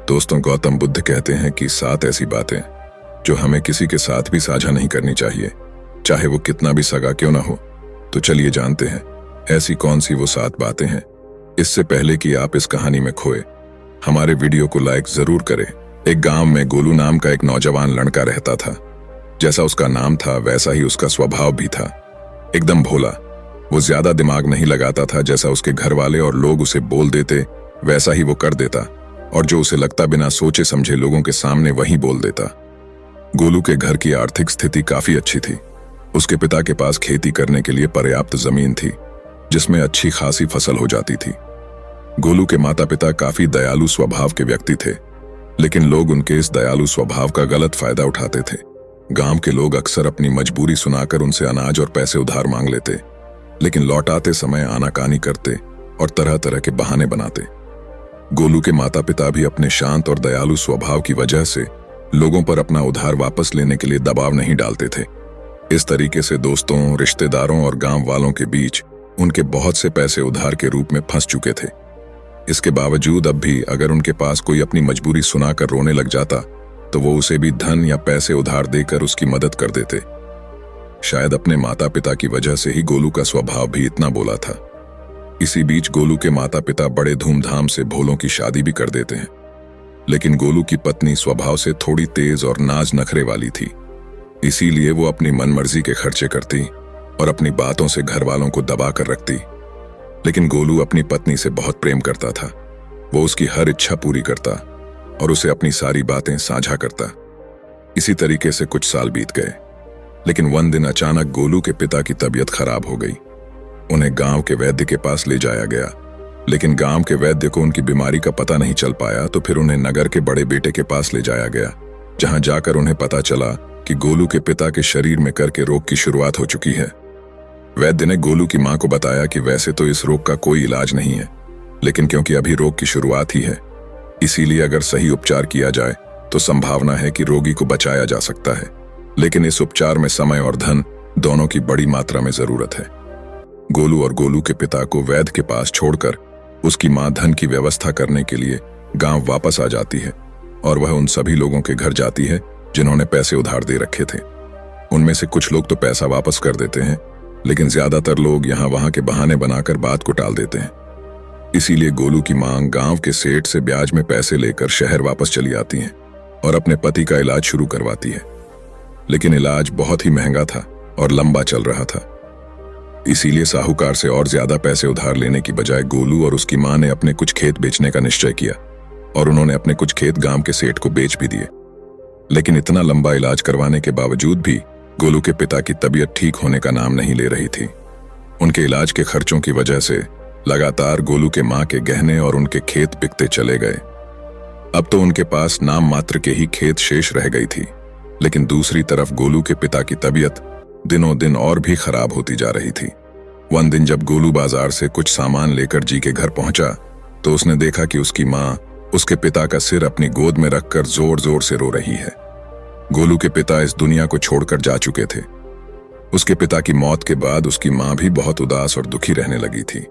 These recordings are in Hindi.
दोस्तों, गौतम बुद्ध कहते हैं कि 7 ऐसी बातें जो हमें किसी के साथ भी साझा नहीं करनी चाहिए, चाहे वो कितना भी सगा क्यों ना हो। तो चलिए जानते हैं ऐसी कौन सी वो 7 बातें हैं। इससे पहले कि आप इस कहानी में खोए, हमारे वीडियो को लाइक जरूर करें। एक गांव में गोलू नाम का एक नौजवान लड़का रहता था। जैसा उसका नाम था वैसा ही उसका स्वभाव भी था, एकदम भोला। वो ज्यादा दिमाग नहीं लगाता था। जैसा उसके घर वाले और लोग उसे बोल देते वैसा ही वो कर देता, और जो उसे लगता बिना सोचे समझे लोगों के सामने वही बोल देता। गोलू के घर की आर्थिक स्थिति काफी अच्छी थी। उसके पिता के पास खेती करने के लिए पर्याप्त जमीन थी, जिसमें अच्छी खासी फसल हो जाती थी। गोलू के माता पिता काफी दयालु स्वभाव के व्यक्ति थे, लेकिन लोग उनके इस दयालु स्वभाव का गलत फायदा उठाते थे। गांव के लोग अक्सर अपनी मजबूरी सुनाकर उनसे अनाज और पैसे उधार मांग लेते, लेकिन लौटाते समय आनाकानी करते और तरह तरह के बहाने बनाते। गोलू के माता पिता भी अपने शांत और दयालु स्वभाव की वजह से लोगों पर अपना उधार वापस लेने के लिए दबाव नहीं डालते थे। इस तरीके से दोस्तों, रिश्तेदारों और गांव वालों के बीच उनके बहुत से पैसे उधार के रूप में फंस चुके थे। इसके बावजूद अब भी अगर उनके पास कोई अपनी मजबूरी सुनाकर रोने लग जाता तो वो उसे भी धन या पैसे उधार देकर उसकी मदद कर देते। शायद अपने माता पिता की वजह से ही गोलू का स्वभाव भी इतना भोला था। इसी बीच गोलू के माता पिता बड़े धूमधाम से भोलों की शादी भी कर देते हैं, लेकिन गोलू की पत्नी स्वभाव से थोड़ी तेज और नाज नखरे वाली थी। इसीलिए वो अपनी मनमर्जी के खर्चे करती और अपनी बातों से घर वालों को दबा कर रखती। लेकिन गोलू अपनी पत्नी से बहुत प्रेम करता था। वो उसकी हर इच्छा पूरी करता और उसे अपनी सारी बातें साझा करता। इसी तरीके से कुछ साल बीत गए, लेकिन one दिन अचानक गोलू के पिता की तबीयत खराब हो गई। उन्हें गांव के वैद्य के पास ले जाया गया, लेकिन गांव के वैद्य को उनकी बीमारी का पता नहीं चल पाया। तो फिर उन्हें नगर के बड़े बेटे के पास ले जाया गया, जहां जाकर उन्हें पता चला कि गोलू के पिता के शरीर में कर के रोग की शुरुआत हो चुकी है। वैद्य ने गोलू की मां को बताया कि वैसे तो इस रोग का कोई इलाज नहीं है, लेकिन क्योंकि अभी रोग की शुरुआत ही है, इसीलिए अगर सही उपचार किया जाए तो संभावना है कि रोगी को बचाया जा सकता है। लेकिन इस उपचार में समय और धन दोनों की बड़ी मात्रा में जरूरत है। गोलू और गोलू के पिता को वैद्य के पास छोड़कर उसकी मां धन की व्यवस्था करने के लिए गांव वापस आ जाती है, और वह उन सभी लोगों के घर जाती है जिन्होंने पैसे उधार दे रखे थे। उनमें से कुछ लोग तो पैसा वापस कर देते हैं, लेकिन ज्यादातर लोग यहाँ वहां के बहाने बनाकर बात को टाल देते हैं। इसीलिए गोलू की मांग गांव के सेठ से ब्याज में पैसे लेकर शहर वापस चली आती हैं और अपने पति का इलाज शुरू करवाती है। लेकिन इलाज बहुत ही महंगा था और लंबा चल रहा था। इसीलिए साहूकार से और ज्यादा पैसे उधार लेने की बजाय गोलू और उसकी मां ने अपने कुछ खेत बेचने का निश्चय किया, और उन्होंने अपने कुछ खेत गांव के सेठ को बेच भी दिए। लेकिन इतना लंबा इलाज करवाने के बावजूद भी गोलू के पिता की तबीयत ठीक होने का नाम नहीं ले रही थी। उनके इलाज के खर्चों की वजह से लगातार गोलू के मां के गहने और उनके खेत बिकते चले गए। अब तो उनके पास नाम मात्र के ही खेत शेष रह गई थी, लेकिन दूसरी तरफ गोलू के पिता की तबीयत दिनों दिन और भी खराब होती जा रही थी। one दिन जब गोलू बाजार से कुछ सामान लेकर जी के घर पहुंचा तो उसने देखा कि उसकी मां उसके पिता का सिर अपनी गोद में रखकर जोर जोर से रो रही है। गोलू के पिता इस दुनिया को छोड़कर जा चुके थे। उसके पिता की मौत के बाद उसकी मां भी बहुत उदास और दुखी रहने लगी थी।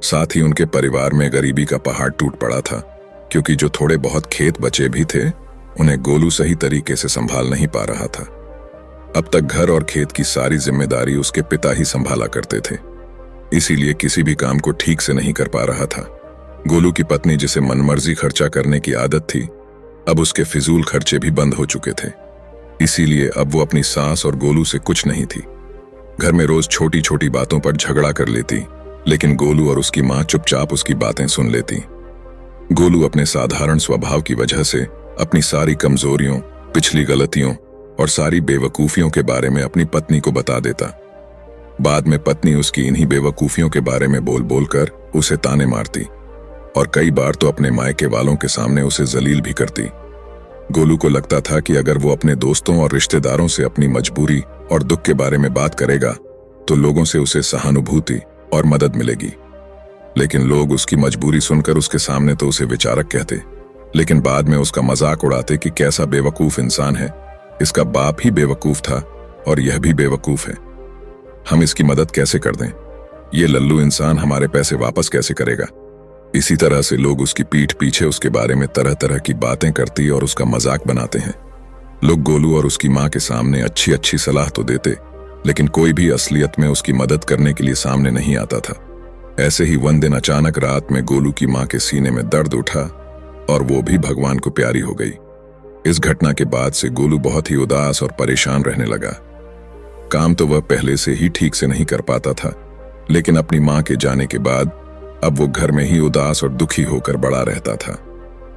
साथ ही उनके परिवार में गरीबी का पहाड़ टूट पड़ा था, क्योंकि जो थोड़े बहुत खेत बचे भी थे उन्हें गोलू सही तरीके से संभाल नहीं पा रहा था। अब तक घर और खेत की सारी जिम्मेदारी उसके पिता ही संभाला करते थे, इसीलिए किसी भी काम को ठीक से नहीं कर पा रहा था। गोलू की पत्नी, जिसे मनमर्जी खर्चा करने की आदत थी, अब उसके फिजूल खर्चे भी बंद हो चुके थे। इसीलिए अब वो अपनी सास और गोलू से कुछ नहीं थी। घर में रोज छोटी छोटी बातों पर झगड़ा कर लेती, लेकिन गोलू और उसकी मां चुपचाप उसकी बातें सुन लेती। गोलू अपने साधारण स्वभाव की वजह से अपनी सारी कमजोरियों, पिछली गलतियों और सारी बेवकूफियों के बारे में अपनी पत्नी को बता देता। बाद में पत्नी उसकी इन्हीं बेवकूफियों के बारे में बोल बोलकर उसे ताने मारती, और कई बार तो अपने मायके वालों के सामने उसे जलील भी करती। गोलू को लगता था कि अगर वो अपने दोस्तों और रिश्तेदारों से अपनी मजबूरी और दुख के बारे में बात करेगा तो लोगों से उसे सहानुभूति और मदद मिलेगी। लेकिन लोग उसकी मजबूरी सुनकर उसके सामने तो उसे विचारक कहते, लेकिन बाद में उसका मजाक उड़ाते कि कैसा बेवकूफ इंसान है, इसका बाप ही बेवकूफ था और यह भी बेवकूफ है। हम इसकी मदद कैसे कर दें? ये लल्लू इंसान हमारे पैसे वापस कैसे करेगा? इसी तरह से लोग उसकी पीठ पीछे उसके बारे में तरह तरह की बातें करती और उसका मजाक बनाते हैं। लोग गोलू और उसकी माँ के सामने अच्छी अच्छी सलाह तो देते, लेकिन कोई भी असलियत में उसकी मदद करने के लिए सामने नहीं आता था। ऐसे ही one दिन अचानक रात में गोलू की माँ के सीने में दर्द उठा और वो भी भगवान को प्यारी हो गई। इस घटना के बाद से गोलू बहुत ही उदास और परेशान रहने लगा। काम तो वह पहले से ही ठीक से नहीं कर पाता था, लेकिन अपनी माँ के जाने के बाद अब वो घर में ही उदास और दुखी होकर बड़ा रहता था।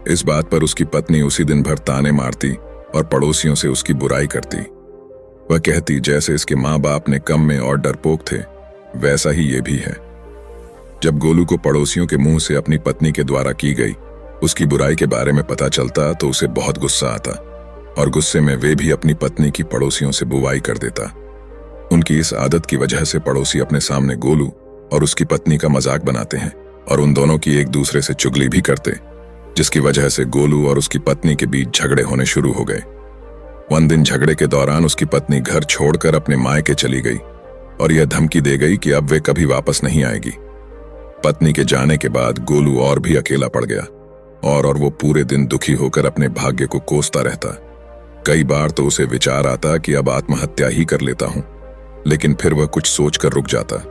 इस बात पर उसकी पत्नी उसी दिन भर ताने मारती और पड़ोसियों से उसकी बुराई करती। वह कहती जैसे इसके माँ बाप ने कम में और डरपोक थे, वैसा ही ये भी है। जब गोलू को पड़ोसियों के मुंह से अपनी पत्नी के द्वारा की गई उसकी बुराई के बारे में पता चलता तो उसे बहुत गुस्सा आता और गुस्से में वे भी अपनी पत्नी की पड़ोसियों से बुवाई कर देता। उनकी इस आदत की वजह से पड़ोसी अपने सामने गोलू और उसकी पत्नी का मजाक बनाते हैं और उन दोनों की एक दूसरे से चुगली भी करते, जिसकी वजह से गोलू और उसकी पत्नी के बीच झगड़े होने शुरू हो गए। one दिन झगड़े के दौरान उसकी पत्नी घर छोड़कर अपने मायके चली गई और यह धमकी दे गई कि अब वे कभी वापस नहीं आएगी। पत्नी के जाने के बाद गोलू और भी अकेला पड़ गया और वो पूरे दिन दुखी होकर अपने भाग्य को कोसता रहता। कई बार तो उसे विचार आता कि अब आत्महत्या ही कर लेता हूं, लेकिन फिर वह कुछ सोचकर रुक जाता।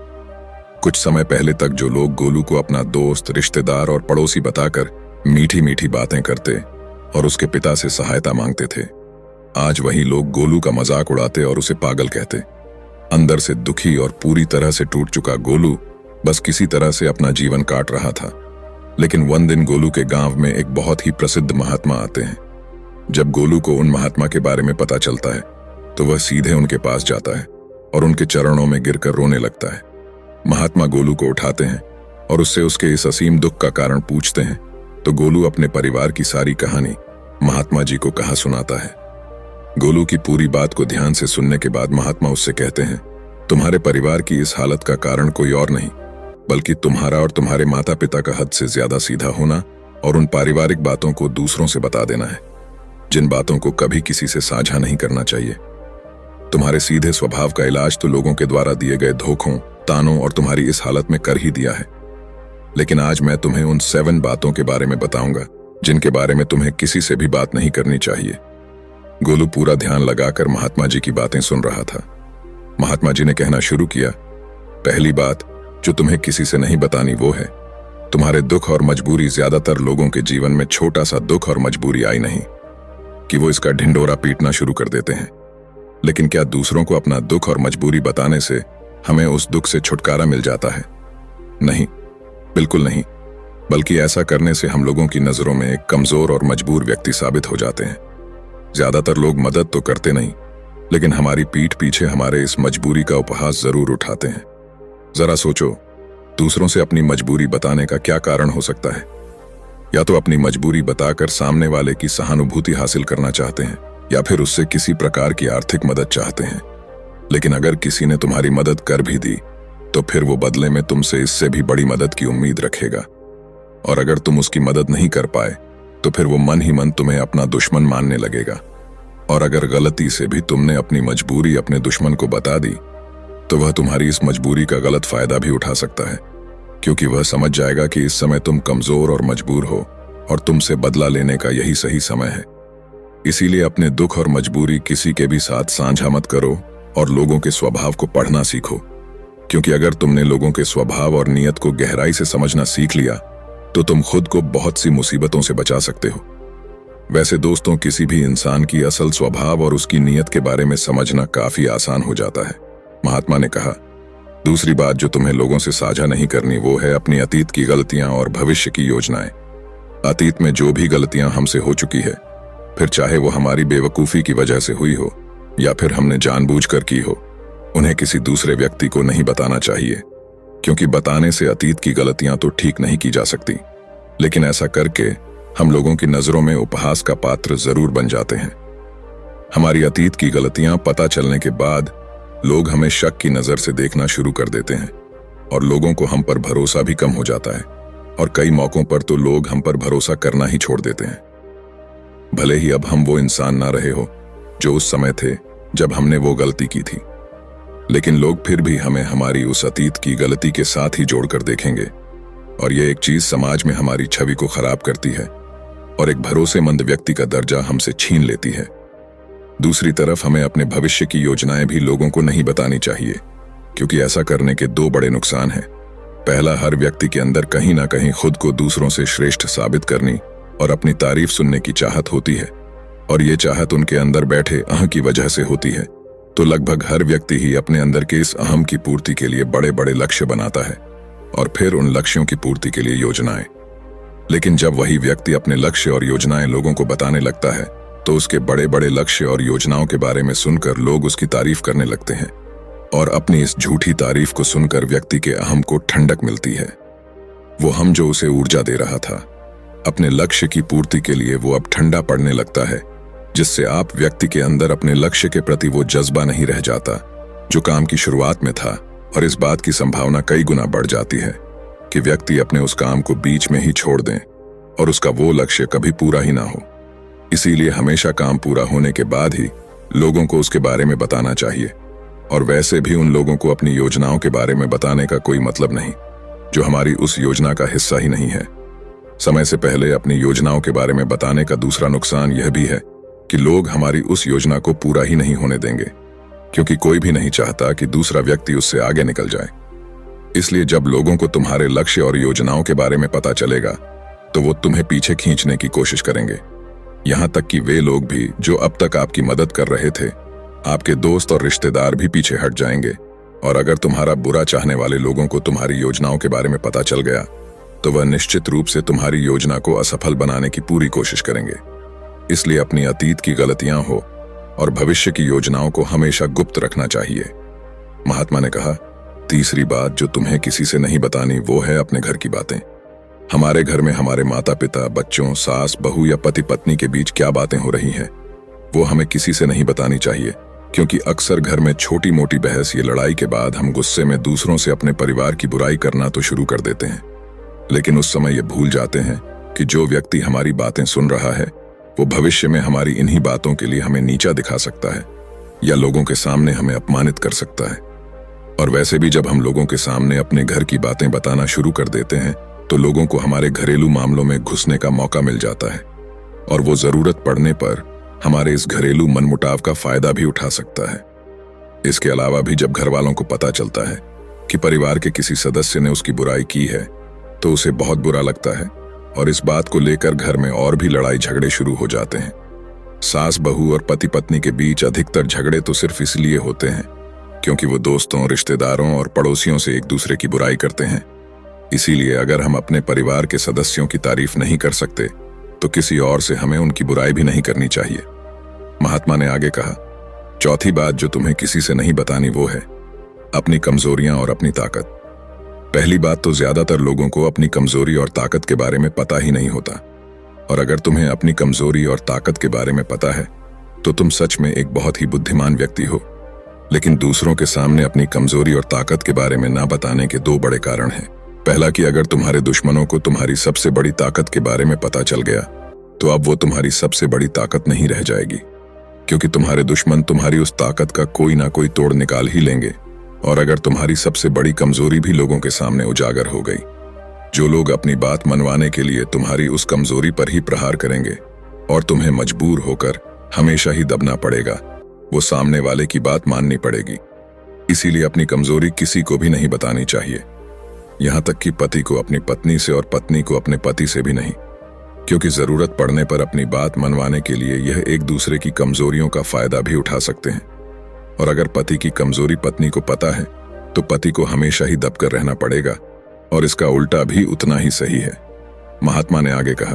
कुछ समय पहले तक जो लोग गोलू को अपना दोस्त, रिश्तेदार और पड़ोसी बताकर मीठी मीठी बातें करते और उसके पिता से सहायता मांगते थे, आज वही लोग गोलू का मजाक उड़ाते और उसे पागल कहते। अंदर से दुखी और पूरी तरह से टूट चुका गोलू बस किसी तरह से अपना जीवन काट रहा था। लेकिन one दिन गोलू के गांव में एक बहुत ही प्रसिद्ध महात्मा आते हैं। जब गोलू को उन महात्मा के बारे में पता चलता है तो वह सीधे उनके पास जाता है और उनके चरणों में गिरकर रोने लगता है। महात्मा गोलू को उठाते हैं और उससे उसके इस असीम दुख का कारण पूछते हैं तो गोलू अपने परिवार की सारी कहानी महात्मा जी को कहा सुनाता है। गोलू की पूरी बात को ध्यान से सुनने के बाद महात्मा उससे कहते हैं, तुम्हारे परिवार की इस हालत का कारण कोई और नहीं बल्कि तुम्हारा और तुम्हारे माता पिता का हद से ज्यादा सीधा होना और उन पारिवारिक बातों को दूसरों से बता देना है, जिन बातों को कभी किसी से साझा नहीं करना चाहिए। तुम्हारे सीधे स्वभाव का इलाज तो लोगों के द्वारा दिए गए धोखों, तानों और तुम्हारी इस हालत में कर ही दिया है। लेकिन आज मैं तुम्हें उन 7 बातों के बारे में बताऊंगा जिनके बारे में तुम्हें किसी से भी बात नहीं करनी चाहिए। गोलू पूरा ध्यान लगाकर महात्मा जी की बातें सुन रहा था। महात्मा जी ने कहना शुरू किया, पहली बात जो तुम्हें किसी से नहीं बतानी वो है, तुम्हारे दुख और मजबूरी ज्यादातर लोगों के जीवन में छोटा सा दुख और मजबूरी आई नहीं कि वो इसका ढिंढोरा पीटना शुरू कर देते हैं। लेकिन क्या दूसरों को अपना दुख और मजबूरी बताने से हमें उस दुख से छुटकारा मिल जाता है? नहीं, बिल्कुल नहीं, बल्कि ऐसा करने से हम लोगों की नजरों में एक कमजोर और मजबूर व्यक्ति साबित हो जाते हैं। ज्यादातर लोग मदद तो करते नहीं, लेकिन हमारी पीठ पीछे हमारे इस मजबूरी का उपहास जरूर उठाते हैं। जरा सोचो, दूसरों से अपनी मजबूरी बताने का क्या कारण हो सकता है? या तो अपनी मजबूरी बताकर सामने वाले की सहानुभूति हासिल करना चाहते हैं या फिर उससे किसी प्रकार की आर्थिक मदद चाहते हैं। लेकिन अगर किसी ने तुम्हारी मदद कर भी दी तो फिर वो बदले में तुमसे इससे भी बड़ी मदद की उम्मीद रखेगा, और अगर तुम उसकी मदद नहीं कर पाए तो फिर वो मन ही मन तुम्हें अपना दुश्मन मानने लगेगा। और अगर गलती से भी तुमने अपनी मजबूरी अपने दुश्मन को बता दी तो वह तुम्हारी इस मजबूरी का गलत फायदा भी उठा सकता है, क्योंकि वह समझ जाएगा कि इस समय तुम कमजोर और मजबूर हो और तुमसे बदला लेने का यही सही समय है। इसीलिए अपने दुख और मजबूरी किसी के भी साथ साझा मत करो और लोगों के स्वभाव को पढ़ना सीखो, क्योंकि अगर तुमने लोगों के स्वभाव और नियत को गहराई से समझना सीख लिया तो तुम खुद को बहुत सी मुसीबतों से बचा सकते हो। वैसे दोस्तों, किसी भी इंसान की असल स्वभाव और उसकी नियत के बारे में समझना काफी आसान हो जाता है, महात्मा ने कहा। दूसरी बात जो तुम्हें लोगों से साझा नहीं करनी वो है अपनी अतीत की गलतियां और भविष्य की योजनाएं। अतीत में जो भी गलतियां हमसे हो चुकी है, फिर चाहे वो हमारी बेवकूफी की वजह से हुई हो या फिर हमने जानबूझकर की हो, उन्हें किसी दूसरे व्यक्ति को नहीं बताना चाहिए, क्योंकि बताने से अतीत की गलतियां तो ठीक नहीं की जा सकती, लेकिन ऐसा करके हम लोगों की नजरों में उपहास का पात्र जरूर बन जाते हैं। हमारी अतीत की गलतियां पता चलने के बाद लोग हमें शक की नजर से देखना शुरू कर देते हैं और लोगों को हम पर भरोसा भी कम हो जाता है, और कई मौकों पर तो लोग हम पर भरोसा करना ही छोड़ देते हैं। भले ही अब हम वो इंसान ना रहे हो जो उस समय थे जब हमने वो गलती की थी, लेकिन लोग फिर भी हमें हमारी उस अतीत की गलती के साथ ही जोड़कर देखेंगे और ये एक चीज समाज में हमारी छवि को खराब करती है और एक भरोसेमंद व्यक्ति का दर्जा हमसे छीन लेती है। दूसरी तरफ हमें अपने भविष्य की योजनाएं भी लोगों को नहीं बतानी चाहिए, क्योंकि ऐसा करने के दो बड़े नुकसान हैं। पहला, हर व्यक्ति के अंदर कहीं ना कहीं खुद को दूसरों से श्रेष्ठ साबित करनी और अपनी तारीफ सुनने की चाहत होती है, और ये चाहत उनके अंदर बैठे अहं की वजह से होती है। तो लगभग हर व्यक्ति ही अपने अंदर के इस अहम की पूर्ति के लिए बड़े बड़े लक्ष्य बनाता है और फिर उन लक्ष्यों की पूर्ति के लिए योजनाएं। लेकिन जब वही व्यक्ति अपने लक्ष्य और योजनाएं लोगों को बताने लगता है, तो उसके बड़े बड़े लक्ष्य और योजनाओं के बारे में सुनकर लोग उसकी तारीफ करने लगते हैं, और अपनी इस झूठी तारीफ को सुनकर व्यक्ति के अहम को ठंडक मिलती है। वो हम जो उसे ऊर्जा दे रहा था, अपने लक्ष्य की पूर्ति के लिए, वो अब ठंडा पड़ने लगता है, जिससे आप व्यक्ति के अंदर अपने लक्ष्य के प्रति वो जज्बा नहीं रह जाता जो काम की शुरुआत में था, और इस बात की संभावना कई गुना बढ़ जाती है कि व्यक्ति अपने उस काम को बीच में ही छोड़ दें और उसका वो लक्ष्य कभी पूरा ही ना हो। इसीलिए हमेशा काम पूरा होने के बाद ही लोगों को उसके बारे में बताना चाहिए, और वैसे भी उन लोगों को अपनी योजनाओं के बारे में बताने का कोई मतलब नहीं जो हमारी उस योजना का हिस्सा ही नहीं है। समय से पहले अपनी योजनाओं के बारे में बताने का दूसरा नुकसान यह भी है कि लोग हमारी उस योजना को पूरा ही नहीं होने देंगे, क्योंकि कोई भी नहीं चाहता कि दूसरा व्यक्ति उससे आगे निकल जाए। इसलिए जब लोगों को तुम्हारे लक्ष्य और योजनाओं के बारे में पता चलेगा, तो वो तुम्हें पीछे खींचने की कोशिश करेंगे। यहां तक कि वे लोग भी जो अब तक आपकी मदद कर रहे थे, आपके दोस्त और रिश्तेदार भी पीछे हट जाएंगे, और अगर तुम्हारा बुरा चाहने वाले लोगों को तुम्हारी योजनाओं के बारे में पता चल गया, तो वह निश्चित रूप से तुम्हारी योजना को असफल बनाने की पूरी कोशिश करेंगे। इसलिए अपनी अतीत की गलतियां हो और भविष्य की योजनाओं को हमेशा गुप्त रखना चाहिए। महात्मा ने कहा, तीसरी बात जो तुम्हें किसी से नहीं बतानी वो है अपने घर की बातें। हमारे घर में हमारे माता पिता, बच्चों, सास, बहू या पति पत्नी के बीच क्या बातें हो रही हैं, वो हमें किसी से नहीं बतानी चाहिए, क्योंकि अक्सर घर में छोटी मोटी बहस या लड़ाई के बाद हम गुस्से में दूसरों से अपने परिवार की बुराई करना तो शुरू कर देते हैं, लेकिन उस समय ये भूल जाते हैं कि जो व्यक्ति हमारी बातें सुन रहा है, वो भविष्य में हमारी इन्हीं बातों के लिए हमें नीचा दिखा सकता है या लोगों के सामने हमें अपमानित कर सकता है। और वैसे भी जब हम लोगों के सामने अपने घर की बातें बताना शुरू कर देते हैं, तो लोगों को हमारे घरेलू मामलों में घुसने का मौका मिल जाता है, और वो जरूरत पड़ने पर हमारे इस घरेलू मनमुटाव का फायदा भी उठा सकता है। इसके अलावा भी जब घर वालों को पता चलता है कि परिवार के किसी सदस्य ने उसकी बुराई की है, तो उसे बहुत बुरा लगता है, और इस बात को लेकर घर में और भी लड़ाई झगड़े शुरू हो जाते हैं। सास बहू और पति पत्नी के बीच अधिकतर झगड़े तो सिर्फ इसलिए होते हैं क्योंकि वो दोस्तों, रिश्तेदारों और पड़ोसियों से एक दूसरे की बुराई करते हैं। इसीलिए अगर हम अपने परिवार के सदस्यों की तारीफ नहीं कर सकते, तो किसी और से हमें उनकी बुराई भी नहीं करनी चाहिए। महात्मा ने आगे कहा, चौथी बात जो तुम्हें किसी से नहीं बतानी वो है अपनी कमजोरियां और अपनी ताकत। पहली बात तो ज्यादातर लोगों को अपनी कमजोरी और ताकत के बारे में पता ही नहीं होता, और अगर तुम्हें अपनी कमजोरी और ताकत के बारे में पता है, तो तुम सच में एक बहुत ही बुद्धिमान व्यक्ति हो। लेकिन दूसरों के सामने अपनी कमजोरी और ताकत के बारे में ना बताने के दो बड़े कारण हैं। पहला कि अगर तुम्हारे दुश्मनों को तुम्हारी सबसे बड़ी ताकत के बारे में पता चल गया, तो अब वो तुम्हारी सबसे बड़ी ताकत नहीं रह जाएगी, क्योंकि तुम्हारे दुश्मन तुम्हारी उस ताकत का कोई ना कोई तोड़ निकाल ही लेंगे। और अगर तुम्हारी सबसे बड़ी कमजोरी भी लोगों के सामने उजागर हो गई, जो लोग अपनी बात मनवाने के लिए तुम्हारी उस कमजोरी पर ही प्रहार करेंगे, और तुम्हें मजबूर होकर हमेशा ही दबना पड़ेगा, वो सामने वाले की बात माननी पड़ेगी। इसीलिए अपनी कमजोरी किसी को भी नहीं बतानी चाहिए, यहां तक कि पति को अपनी पत्नी से और पत्नी को अपने पति से भी नहीं, क्योंकि जरूरत पड़ने पर अपनी बात मनवाने के लिए यह एक दूसरे की कमजोरियों का फायदा भी उठा सकते हैं। और अगर पति की कमजोरी पत्नी को पता है, तो पति को हमेशा ही दबकर रहना पड़ेगा, और इसका उल्टा भी उतना ही सही है। महात्मा ने आगे कहा,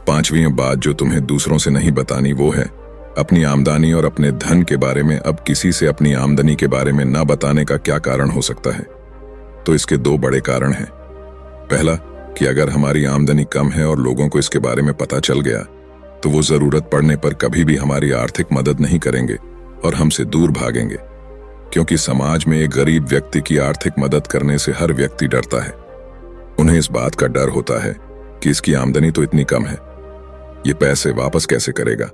पांचवी बात जो तुम्हें दूसरों से नहीं बतानी वो है अपनी आमदनी और अपने धन के बारे में। अब किसी से अपनी आमदनी के बारे में ना बताने का क्या कारण हो सकता है? तो इसके दो बड़े कारण हैं। पहला कि अगर हमारी आमदनी कम है और लोगों को इसके बारे में पता चल गया, तो वो जरूरत पड़ने पर कभी भी हमारी आर्थिक मदद नहीं करेंगे और हमसे दूर भागेंगे, क्योंकि समाज में एक गरीब व्यक्ति की आर्थिक मदद करने से हर व्यक्ति डरता है। उन्हें इस बात का डर होता है कि इसकी आमदनी तो इतनी कम है, ये पैसे वापस कैसे करेगा।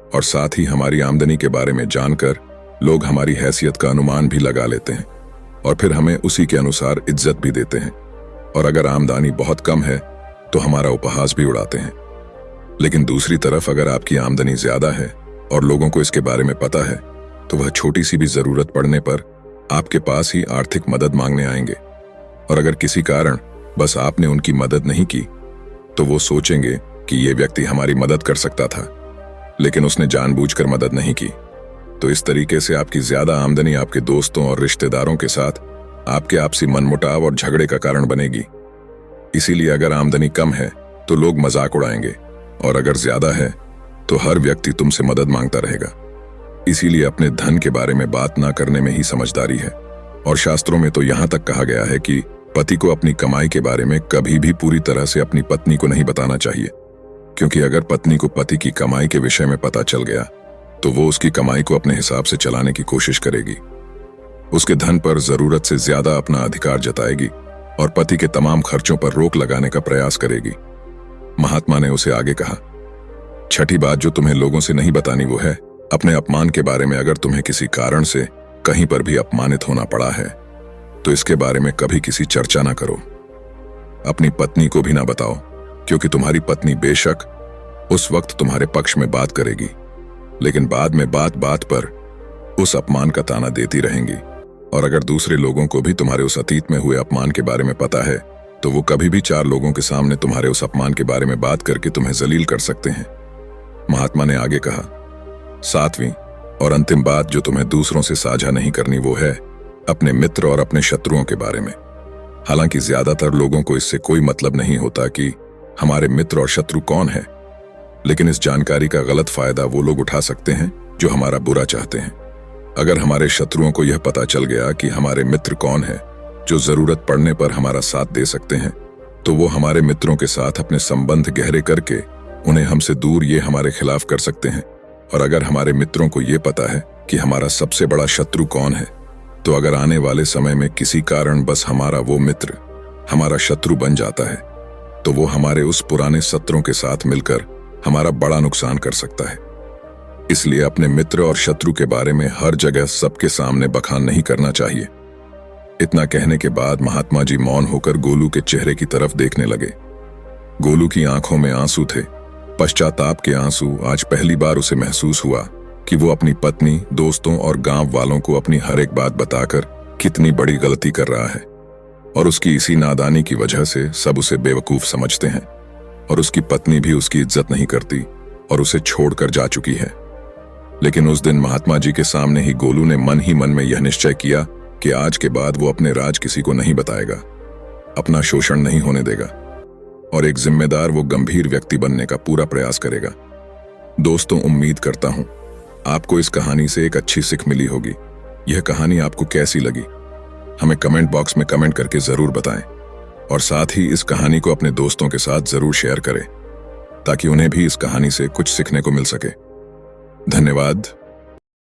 और साथ ही हमारी आमदनी के बारे में जानकर लोग हमारी हैसियत का अनुमान भी लगा लेते हैं और फिर हमें उसी के अनुसार इज्जत भी देते हैं। और अगर आमदनी बहुत कम है तो हमारा उपहास भी उड़ाते हैं। लेकिन दूसरी तरफ अगर आपकी आमदनी ज्यादा है और लोगों को इसके बारे में पता है तो वह छोटी सी भी जरूरत पड़ने पर आपके पास ही आर्थिक मदद मांगने आएंगे। और अगर किसी कारण बस आपने उनकी मदद नहीं की तो वो सोचेंगे कि ये व्यक्ति हमारी मदद कर सकता था, लेकिन उसने जानबूझकर मदद नहीं की। तो इस तरीके से आपकी ज्यादा आमदनी आपके दोस्तों और रिश्तेदारों के साथ आपके आपसी मनमुटाव और झगड़े का कारण बनेगी। इसीलिए अगर आमदनी कम है तो लोग मजाक उड़ाएंगे, और अगर ज्यादा है तो हर व्यक्ति तुमसे मदद मांगता रहेगा। इसीलिए अपने धन के बारे में बात ना करने में ही समझदारी है। और शास्त्रों में तो यहां तक कहा गया है कि पति को अपनी कमाई के बारे में कभी भी पूरी तरह से अपनी पत्नी को नहीं बताना चाहिए, क्योंकि अगर पत्नी को पति की कमाई के विषय में पता चल गया तो वो उसकी कमाई को अपने हिसाब से चलाने की कोशिश करेगी, उसके धन पर जरूरत से ज्यादा अपना अधिकार जताएगी और पति के तमाम खर्चों पर रोक लगाने का प्रयास करेगी। महात्मा ने उसे आगे कहा, छठी बात जो तुम्हें लोगों से नहीं बतानी वो है अपने अपमान के बारे में। अगर तुम्हें किसी कारण से कहीं पर भी अपमानित होना पड़ा है तो इसके बारे में कभी किसी चर्चा ना करो, अपनी पत्नी को भी ना बताओ, क्योंकि तुम्हारी पत्नी बेशक उस वक्त तुम्हारे पक्ष में बात करेगी, लेकिन बाद में बात बात पर उस अपमान का ताना देती रहेंगी। और अगर दूसरे लोगों को भी तुम्हारे उस अतीत में हुए अपमान के बारे में पता है तो वो कभी भी 4 लोगों के सामने तुम्हारे उस अपमान के बारे में बात करके तुम्हें जलील कर सकते हैं। महात्मा ने आगे कहा, 7वीं और अंतिम बात जो तुम्हें दूसरों से साझा नहीं करनी वो है अपने मित्र और अपने शत्रुओं के बारे में। हालांकि ज्यादातर लोगों को इससे कोई मतलब नहीं होता कि हमारे मित्र और शत्रु कौन है, लेकिन इस जानकारी का गलत फायदा वो लोग उठा सकते हैं जो हमारा बुरा चाहते हैं। अगर हमारे शत्रुओं को यह पता चल गया कि हमारे मित्र कौन है जो जरूरत पड़ने पर हमारा साथ दे सकते हैं, तो वो हमारे मित्रों के साथ अपने संबंध गहरे करके उन्हें हमसे दूर ये हमारे खिलाफ कर सकते हैं। और अगर हमारे मित्रों को ये पता है कि हमारा सबसे बड़ा शत्रु कौन है, तो अगर आने वाले समय में किसी कारण बस हमारा वो मित्र हमारा शत्रु बन जाता है तो वो हमारे उस पुराने शत्रुओं के साथ मिलकर हमारा बड़ा नुकसान कर सकता है। इसलिए अपने मित्र और शत्रु के बारे में हर जगह सबके सामने बखान नहीं करना चाहिए। इतना कहने के बाद महात्मा जी मौन होकर गोलू के चेहरे की तरफ देखने लगे। गोलू की आंखों में आंसू थे, पश्चाताप के आंसू। आज पहली बार उसे महसूस हुआ कि वो अपनी पत्नी, दोस्तों और गांव वालों को अपनी हर एक बात बताकर कितनी बड़ी गलती कर रहा है, और उसकी इसी नादानी की वजह से सब उसे बेवकूफ समझते हैं। और उसकी पत्नी भी उसकी इज्जत नहीं करती और उसे छोड़कर जा चुकी है। लेकिन उस दिन महात्मा जी के सामने ही गोलू ने मन ही मन में यह निश्चय किया कि आज के बाद वो अपने राज किसी को नहीं बताएगा, अपना शोषण नहीं होने देगा और एक जिम्मेदार व गंभीर व्यक्ति बनने का पूरा प्रयास करेगा। दोस्तों, उम्मीद करता हूं आपको इस कहानी से एक अच्छी सीख मिली होगी। यह कहानी आपको कैसी लगी हमें कमेंट बॉक्स में कमेंट करके जरूर बताएं, और साथ ही इस कहानी को अपने दोस्तों के साथ जरूर शेयर करें ताकि उन्हें भी इस कहानी से कुछ सीखने को मिल सके। धन्यवाद।